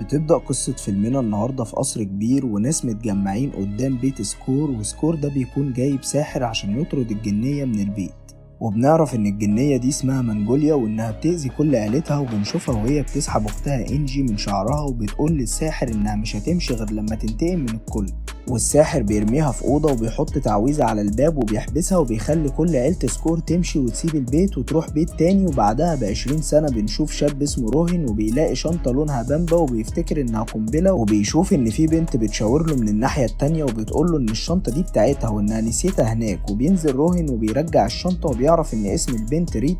بتبدأ قصة فيلمنا النهاردة في قصر كبير وناس متجمعين قدام بيت سكور، وسكور ده بيكون جايب ساحر عشان يطرد الجنية من البيت. وبنعرف ان الجنية دي اسمها منجوليا وانها بتأذي كل عيلتها، وبنشوفها وهي بتسحب اختها انجي من شعرها وبتقول للساحر انها مش هتمشي غير لما تنتقم من الكل. والساحر بيرميها في أوضة وبيحط تعويذة على الباب وبيحبسها وبيخلي كل عيلة سكور تمشي وتسيب البيت وتروح بيت تاني. وبعدها ب20 سنة بنشوف شاب اسمه روهن وبيلاقي شنطة لونها بامبا وبيفتكر انها قنبلة، وبيشوف ان في بنت بتشاور له من الناحية التانية وبتقول له ان الشنطة دي بتاعتها وانها نسيتها هناك. وبينزل روهن وبيرجع الشنطة وبيعرف ان اسم البنت ريت،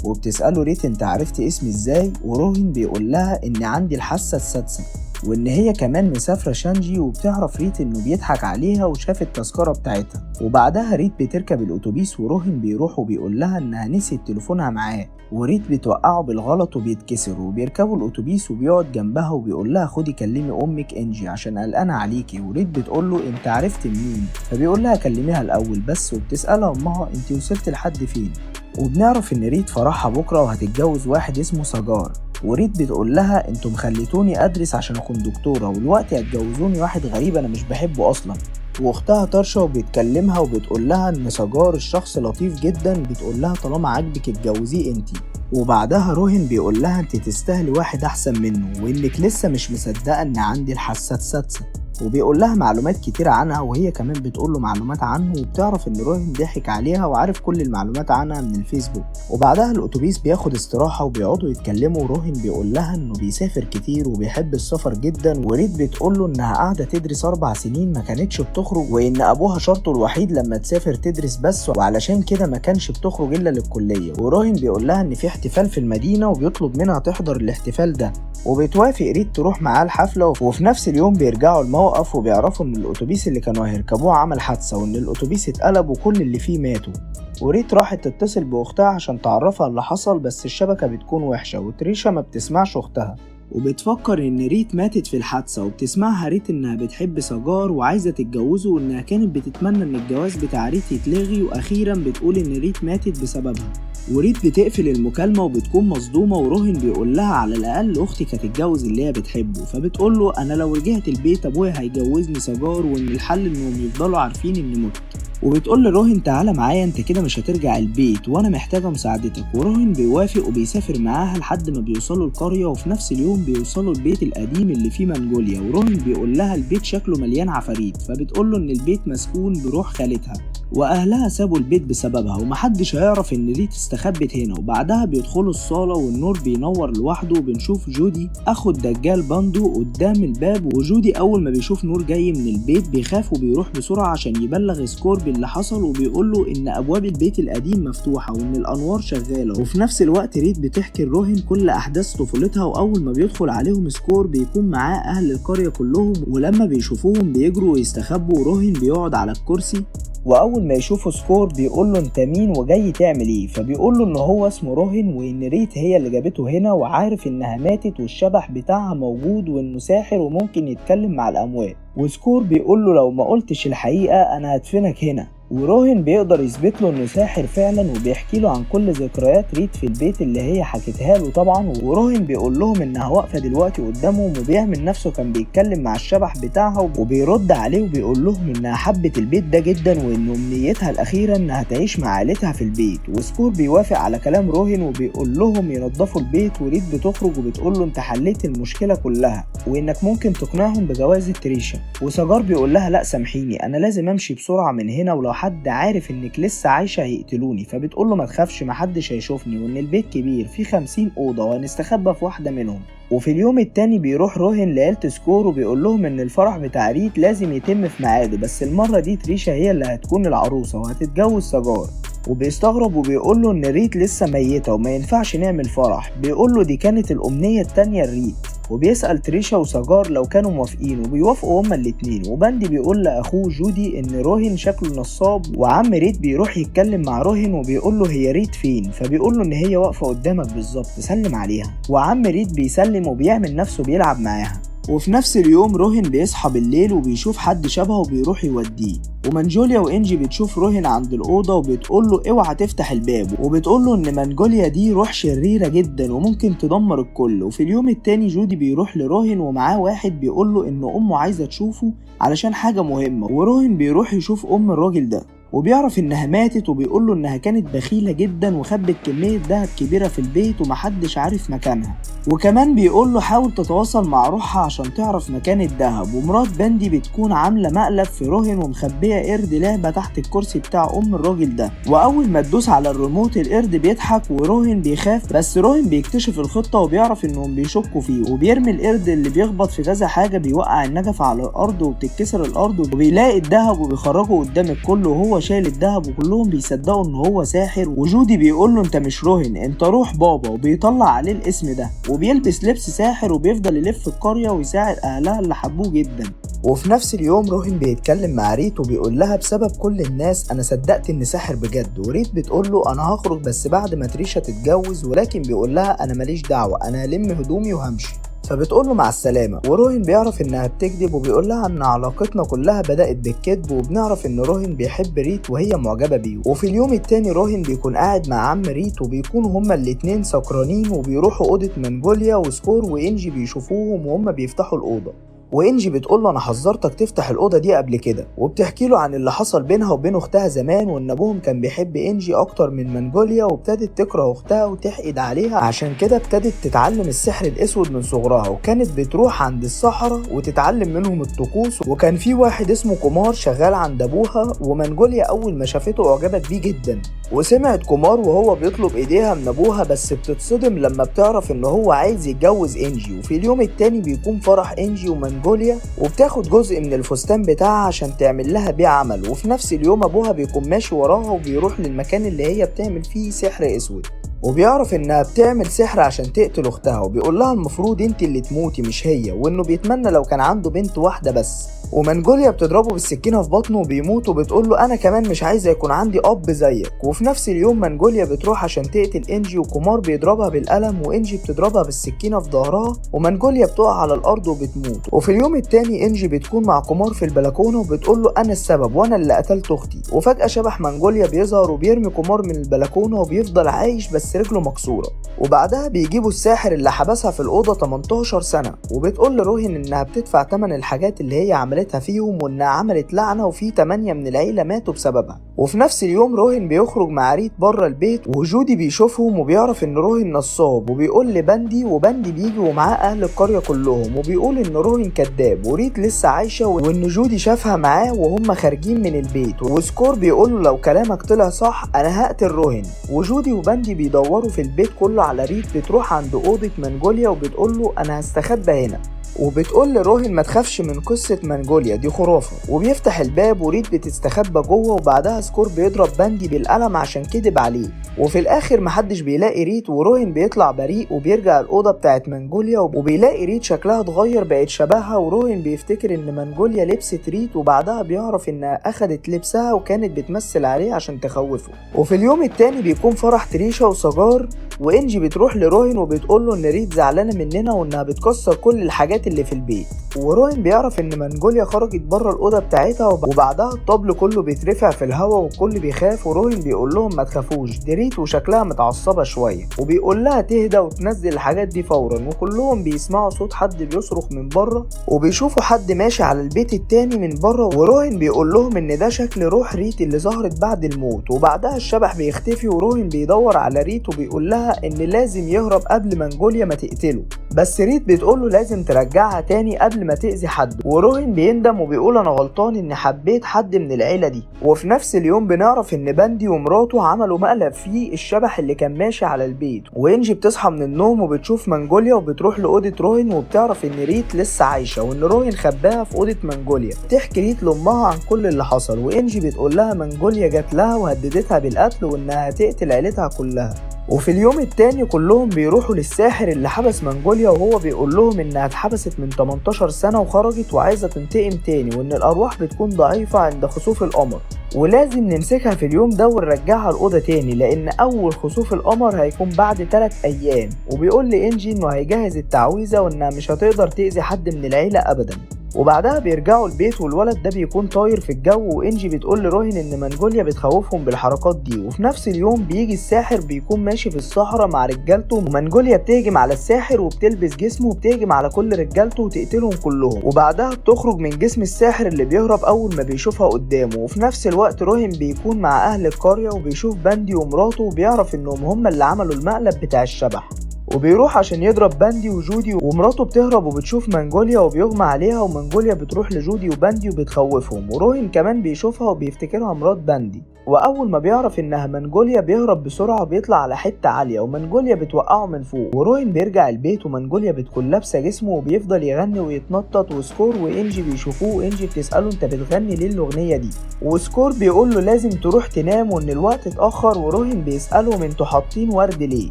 وبتسأله ريت انت عرفت اسمي ازاي؟ وروهن بيقول لها ان عندي الحاسة السادسة وان هي كمان مسافرة شانجي. وبتعرف ريت انه بيضحك عليها وشاف التذكرة بتاعتها. وبعدها ريت بتركب الاتوبيس وروهن بيروح وبيقول لها انها نسيت تليفونها معاه، وريت بتوقعه بالغلط وبيتكسر. وبيركبوا الاتوبيس وبيقعد جنبها وبيقول لها خدي كلمي امك انجي عشان قلقانة عليكي. وريت بتقول له انت عرفت منين؟ فبيقول لها كلميها الاول بس. وبتسألها امها انت وصلت لحد فين؟ وبنعرف ان ريت فرحها بكرة وهتتجوز واحد اسمه ساجار. وريت بتقول لها انتم خليتوني ادرس عشان اكون دكتورة، والوقت هتجوزوني واحد غريب انا مش بحبه اصلا. واختها طرشة وبتكلمها وبتقول لها ان ساجار الشخص لطيف جدا، بتقول لها طالما عاجبك اتجوزيه انتي. وبعدها روهن بيقول لها انت تستاهلي واحد احسن منه وانك لسه مش مصدقة ان عندي الحاسة السادسة. وبيقول لها معلومات كتيرة عنها وهي كمان بتقول له معلومات عنه. وبتعرف ان روهن ضحك عليها وعارف كل المعلومات عنها من الفيسبوك. وبعدها الاتوبيس بياخد استراحة وبيقعدوا يتكلموا، وروهن بيقول لها انه بيسافر كتير وبيحب السفر جدا. وريت بتقول له انها قاعدة تدرس 4 سنين ما كانتش بتخرج، وان ابوها شرطه الوحيد لما تسافر تدرس بس، وعلشان كده ما كانش بتخرج الا للكلية. وروهن بيقول لها ان في احتفال في المدينة وبيطلب منها تحضر الاحتفال ده، وبتوافق ريت تروح معاه الحفلة. وفي نفس اليوم بيرجعوا الموقف وبيعرفوا ان الاتوبيس اللي كانوا هيركبوه عمل حادثة وان الاتوبيس اتقلب وكل اللي فيه ماتوا. وريت راحت تتصل باختها عشان تعرفها اللي حصل، بس الشبكة بتكون وحشة وتريشا ما بتسمعش اختها، وبتفكر ان ريت ماتت في الحادثة. وبتسمعها ريت انها بتحب ساجار وعايزة تتجوزه وانها كانت بتتمنى ان الجواز بتاع ريت يتلغي، واخيرا بتقول ان ريت ماتت بسببها. وريت بتقفل المكالمة وبتكون مصدومة، وروهن بيقول لها على الأقل أختي هتتجوز اللي هي بتحبه. فبتقول له أنا لو رجعت البيت أبويا هيجوزني ساجار، وإن الحل إنهم يفضلوا عارفين إني مت. وبتقول لروهن تعالى معايا انت كده مش هترجع البيت وانا محتاجة مساعدتك. وروهن بيوافق وبيسافر معاها لحد ما بيوصلوا القرية، وفي نفس اليوم بيوصلوا البيت القديم اللي فيه منجوليا. وروهن بيقول لها البيت شكله مليان عفاريت، فبتقول له ان البيت مسكون بروح خالتها واهلها سابوا البيت بسببها ومحدش هيعرف ان ريت استخبت هنا. وبعدها بيدخلوا الصالة والنور بينور لوحده، وبنشوف جودي اخو الدجال باندو قدام الباب. وجودي اول ما بيشوف نور جاي من البيت بيخاف وبيروح بسرعة عشان يبلغ سكور باللي حصل، وبيقول له ان ابواب البيت القديم مفتوحة وان الانوار شغالة. وفي نفس الوقت ريت بتحكي لروهن كل احداث طفولتها، واول ما بيدخل عليهم سكور بيكون معاه اهل القرية كلهم، ولما بيشوفوهم بيجروا ويستخبوا. وروهن بيقعد على الكرسي، واول ما يشوفه سكور بيقول له انت مين وجاي تعمل ايه؟ فبيقول له ان هو اسمه روهن وان ريت هي اللي جابته هنا، وعارف انها ماتت والشبح بتاعها موجود وانه ساحر وممكن يتكلم مع الاموات. وسكور بيقول له لو ما قلتش الحقيقة انا هدفنك هنا. وروهن بيقدر يثبت له انه ساحر فعلا، وبيحكي له عن كل ذكريات ريت في البيت اللي هي حكتها له طبعا. وروهن بيقول لهم انها واقفه دلوقتي قدامهم وبيعمل نفسه كان بيتكلم مع الشبح بتاعها، وبيرد عليه وبيقول لهم انها حبت البيت ده جدا وان امنيتها الاخيره انها تعيش مع عائلتها في البيت. وسكور بيوافق على كلام روهن وبيقول لهم ينظفوا البيت. وريت بتخرج وبتقول له انت حليت المشكله كلها وانك ممكن تقنعهم بجوازة تريشا. وساجار بيقول لها لا سامحيني انا لازم امشي بسرعه من هنا، ولو حد عارف انك لسه عايشه هيقتلوني. فبتقول له ما تخافش محدش هيشوفني، وان البيت كبير فيه 50 اوضه وهنستخبى في واحده منهم. وفي اليوم التاني بيروح روهن لعيلة سكور وبيقول لهم ان الفرح بتاع ريت لازم يتم في ميعاده، بس المره دي تريشا هي اللي هتكون العروسه وهتتجوز ساجار. وبيستغرب وبيقول له ان ريت لسه ميته وما ينفعش نعمل فرح. بيقول له دي كانت الامنيه التانيه لريت، وبيسأل تريشا وساجار لو كانوا موافقين وبيوافقوا هما الاتنين. وباندي بيقول لاخوه جودي ان روهن شكله نصاب، وعم ريت بيروح يتكلم مع روهن وبيقول له هي ريت فين؟ فبيقول له ان هي واقفه قدامك بالظبط سلم عليها. وعم ريت بيسلم وبيعمل نفسه بيلعب معاها. وفي نفس اليوم روهين بيصحى بالليل وبيشوف حد شبهه وبيروح يوديه، ومانجوليا وإنجي بتشوف روهين عند الأوضة وبتقوله اوعى تفتح الباب، وبتقوله إن مانجوليا دي روح شريرة جدا وممكن تدمر الكل. وفي اليوم التاني جودي بيروح لروهين ومعاه واحد بيقوله إن أمه عايزة تشوفه علشان حاجة مهمة، وروهين بيروح يشوف أم الراجل ده وبيعرف انها ماتت، وبيقوله انها كانت بخيلة جدا وخبت كمية دهب كبيرة في البيت ومحدش عارف مكانها، وكمان بيقوله حاول تتواصل مع روحها عشان تعرف مكان الدهب. ومرات باندي بتكون عاملة مقلب في روهين ومخبية قرد لعبة تحت الكرسي بتاع ام الراجل ده، واول ما تدوس على الريموت القرد بيضحك وروهين بيخاف، بس روهين بيكتشف الخطة وبيعرف انهم بيشكوا فيه، وبيرمي القرد اللي بيخبط في كذا حاجة بيوقع النجفة على الارض وبتتكسر الارض، وبيلاقي الدهب وبيخرجه قدام الكل وهو شايل الدهب، وكلهم بيصدقوا ان هو ساحر. وجودي بيقول له انت مش روهين، انت روح بابا، وبيطلع عليه الاسم ده وبيلبس لبس ساحر وبيفضل يلف القرية ويساعد اهلها اللي حبوه جدا. وفي نفس اليوم روهين بيتكلم مع ريت وبيقول لها بسبب كل الناس انا صدقت ان ساحر بجد، وريت بتقول له انا هخرج بس بعد ما تريشا تتجوز، ولكن بيقول لها انا ماليش دعوة، انا هلم هدومي وهمشي، فبتقول له مع السلامة. وروهين بيعرف انها بتكذب وبيقول لها ان علاقتنا كلها بدأت بالكذب، وبنعرف ان روهين بيحب ريت وهي معجبة بيه. وفي اليوم التاني روهين بيكون قاعد مع عم ريت وبيكونوا هما الاتنين سكرانين وبيروحوا أوضة مانجوليا، وسكور وإنجي بيشوفوهم وهما بيفتحوا الأوضة، وإنجي بتقول له أنا حذرتك تفتح الأوضة دي قبل كده، وبتحكي له عن اللي حصل بينها وبين أختها زمان، وإن أبوهم كان بيحب إنجي أكتر من مانجوليا وابتدت تكره أختها وتحقد عليها، عشان كده ابتدت تتعلم السحر الأسود من صغرها، وكانت بتروح عند السحرة وتتعلم منهم الطقوس. وكان في واحد اسمه كومار شغال عند أبوها، ومانجوليا أول ما شافته أعجبت بيه جدا، وسمعت كومار وهو بيطلب إيديها من أبوها، بس بتتصدم لما بتعرف إن هو عايز يتجوز إنجي. وفي اليوم التاني بيكون فرح إنجي ومانجوليا، وبتاخد جزء من الفستان بتاعها عشان تعمل لها بيه عمل. وفي نفس اليوم أبوها بيكون ماشي وراها وبيروح للمكان اللي هي بتعمل فيه سحر أسود، وبيعرف انها بتعمل سحر عشان تقتل اختها، وبيقول لها المفروض انت اللي تموتي مش هي، وانه بيتمنى لو كان عنده بنت واحده بس. ومانجوليا بتضربه بالسكينه في بطنه وبيموت، وبتقول له انا كمان مش عايزه يكون عندي اب زيك. وفي نفس اليوم مانجوليا بتروح عشان تقتل انجي، وكومار بيضربها بالقلم وانجي بتضربها بالسكينه في ظهرها، ومانجوليا بتقع على الارض وبتموت. وفي اليوم التاني انجي بتكون مع كومار في البلكونه وبتقول له انا السبب وانا اللي قتلت اختي، وفجاه شبح مانجوليا بيظهر وبيرمي كومار من البلكونه وبيفضل عايش بس رجله مكسوره. وبعدها بيجيبوا الساحر اللي حبسها في الاوضه 18 سنه، وبتقول لروهين انها بتدفع ثمن الحاجات اللي هي عملتها فيهم، وانها عملت لعنه وفي 8 من العيله ماتوا بسببها. وفي نفس اليوم روهين بيخرج مع ريت بره البيت، وجودي بيشوفهم وبيعرف ان روهين نصاب، وبيقول لباندي، وباندي بيجي ومعاه اهل القريه كلهم، وبيقول ان روهين كذاب وريت لسه عايشه، وان جودي شافها معاه وهم خارجين من البيت. وسكور بيقول له لو كلامك طلع صح انا هقتل روهين. وجودي وباندي بيدوروا في البيت كله على ريت، بتروح عند اوضه مانجوليا وبتقول له انا هستخبى هنا، وبتقول لروهين ما تخافش من قصة مانجوليا دي خرافة، وبيفتح الباب وريت بتستخبى جوه. وبعدها سكور بيضرب باندي بالقلم عشان كدب عليه، وفي الاخر محدش بيلاقي ريت، وروهين بيطلع بريء وبيرجع الأوضة بتاعت مانجوليا، وبيلاقي ريت شكلها اتغير بقت شبهها، وروهين بيفتكر ان مانجوليا لبست ريت، وبعدها بيعرف انها اخدت لبسها وكانت بتمثل عليه عشان تخوفه. وفي اليوم التاني بيكون فرح تريشا وسجار، وانجي بتروح لروهين وبتقول له ان ريت زعلانة مننا وانها بتكسر كل الحاجات اللي في البيت. وروهين بيعرف ان مانجوليا خرجت بره الاوضه بتاعتها، وبعدها الطبل كله بيترفع في الهواء والكل بيخاف، وروهين بيقول لهم ما تخافوش دي ريت وشكلها متعصبه شويه، وبيقول لها تهدى وتنزل الحاجات دي فورا. وكلهم بيسمعوا صوت حد بيصرخ من بره، وبيشوفوا حد ماشي على البيت التاني من بره، وروهين بيقول لهم ان ده شكل روح ريت اللي ظهرت بعد الموت. وبعدها الشبح بيختفي، وروهين بيدور على ريت وبيقول لها ان لازم يهرب قبل مانجوليا ما تقتله، بس ريت بتقول له لازم ترجعها تاني قبل ما تأذي حد. وروهين بيندم وبيقول انا غلطان اني حبيت حد من العيلة دي. وفي نفس اليوم بنعرف ان باندي ومراته عملوا مقلب فيه الشبح اللي كان ماشي على البيت. وانجي بتصحى من النوم وبتشوف مانجوليا وبتروح لأوضة روهين، وبتعرف ان ريت لسه عايشة وان روهين خباها في أوضة مانجوليا. تحكي ريت لأمها عن كل اللي حصل، وانجي بتقول لها مانجوليا جات لها وهددتها بالقتل وانها هتقتل عيلتها كلها. وفي اليوم التاني كلهم بيروحوا للساحر اللي حبس منجوليا، وهو بيقول لهم انها اتحبست من 18 سنة وخرجت وعايزة تنتقم تاني، وان الارواح بتكون ضعيفة عند خسوف القمر ولازم نمسكها في اليوم ده ونرجعها الأوضة تاني، لأن أول خسوف القمر هيكون بعد 3 أيام. وبيقول لإنجي إنه هيجهز التعويذة وإنها مش هتقدر تأذي حد من العيلة أبدا. وبعدها بيرجعوا البيت والولد ده بيكون طاير في الجو، وإنجي بتقول لروهين إن منجوليا بتخوفهم بالحركات دي. وفي نفس اليوم بيجي الساحر بيكون ماشي في الصحراء مع رجالته، ومنجوليا بتهجم على الساحر وبتلبس جسمه وبتهجم على كل رجالته وتقتلهم كلهم، وبعدها بتخرج من جسم الساحر اللي بيهرب أول ما بيشوفها قدامه. وفي نفس الوقت روهين بيكون مع أهل القرية وبيشوف باندي ومراته وبيعرف إنهم هما اللي عملوا المقلب بتاع الشبح، وبيروح عشان يضرب باندي وجودي. ومراته بتهرب وبتشوف منجوليا وبيغمى عليها، ومنجوليا بتروح لجودي وباندي وبتخوفهم، وروهين كمان بيشوفها وبيفتكرها مرات باندي. واول ما بيعرف انها منجوليا بيهرب بسرعه وبيطلع على حته عاليه، ومنجوليا بتوقعه من فوق. وروهين بيرجع البيت ومنجوليا بتكون لابسه جسمه وبيفضل يغني ويتنطط. وسكور وانجي بيشوفوه، وانجي بتساله انت بتغني ليه الاغنيه دي، وسكور بيقول له لازم تروح تنام وان الوقت اتاخر. وروهين بيسالهم انتوا حاطين ورد ليه،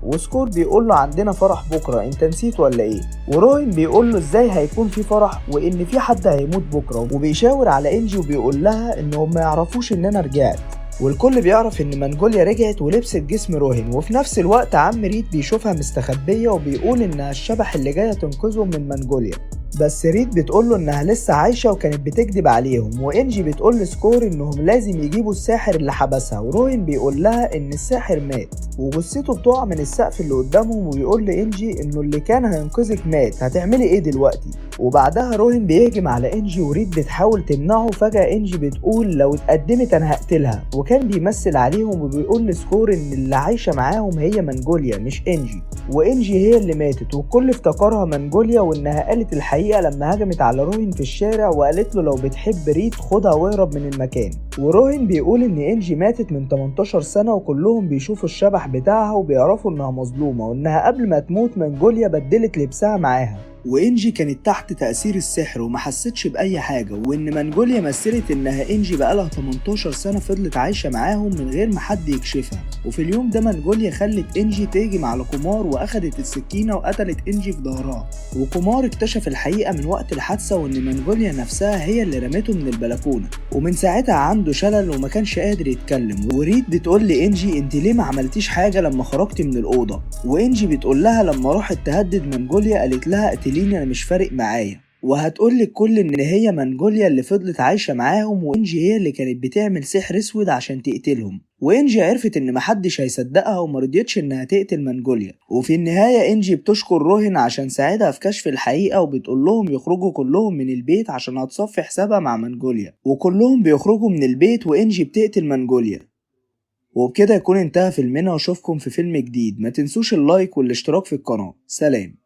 وسكور بيقول له عندنا فرح بكره انت نسيت ولا ايه. وروهين بيقول له ازاي هيكون في فرح وان في حد هيموت بكره، وبيشاور على انجي وبيقول لها انهم ما يعرفوش ان انا رجعت. والكل بيعرف ان منجوليا رجعت ولبست جسم روهين. وفي نفس الوقت عم ريد بيشوفها مستخبيه وبيقول انها الشبح اللي جايه تنقذهم من منجوليا، بس ريد بتقوله انها لسه عايشه وكانت بتكذب عليهم. وانجي بتقول لسكور انهم لازم يجيبوا الساحر اللي حبسها، وروهين بيقول لها ان الساحر مات وجثته بتقع من السقف اللي قدامهم، وبيقول لانجي انه اللي كان هينقذك مات، هتعملي ايه دلوقتي. وبعدها روهين بيهجم على انجي وريد بتحاول تمنعه. فجأة انجي بتقول لو اتقدمت انا هقتلها، وكان بيمثل عليهم وبيقول لسكور ان اللي عايشه معاهم هي منجوليا مش انجي، وانجي هي اللي ماتت. والكل افتكرها منجوليا وانها قالت الحقيقه لما هجمت على روهين في الشارع وقالت له لو بتحب ريد خدها واهرب من المكان. وروهين بيقول ان انجي ماتت من 18 سنه، وكلهم بيشوفوا الشبح بتاعها وبيعرفوا انها مظلومه، وانها قبل ما تموت منجوليا بدلت لبسها معاها، وانجي كانت تحت تأثير السحر وما حستش بأي حاجة. وان منجوليا مثلت انها انجي بقالها 18 سنة فضلت عايشة معاهم من غير ما حد يكشفها. وفي اليوم ده منجوليا خلت انجي تهجم على كومار واخدت السكينة وقتلت انجي في ظهرها. وكومار اكتشف الحقيقة من وقت الحادثة وان منجوليا نفسها هي اللي رمته من البلكونة، ومن ساعتها عنده شلل وما كانش قادر يتكلم. وريد بتقول لانجي انت ليه ما عملتيش حاجة لما خرجتي من الأوضة، وانجي بتقول لها لما راحت تهدد منجوليا قالت لها اقتليني انا مش فارق معايا. وهتقول للكل ان هي منجوليا اللي فضلت عايشه معاهم، وانجي هي اللي كانت بتعمل سحر اسود عشان تقتلهم. وانجي عرفت ان محدش هيصدقها ومرضيتش انها تقتل منجوليا. وفي النهايه انجي بتشكر روهين عشان ساعدها في كشف الحقيقه، وبتقول لهم يخرجوا كلهم من البيت عشان هتصفي حسابها مع منجوليا. وكلهم بيخرجوا من البيت وانجي بتقتل منجوليا. وبكده يكون انتهى فيلمنا، واشوفكم في فيلم جديد. ما تنسوش اللايك والاشتراك في القناه. سلام.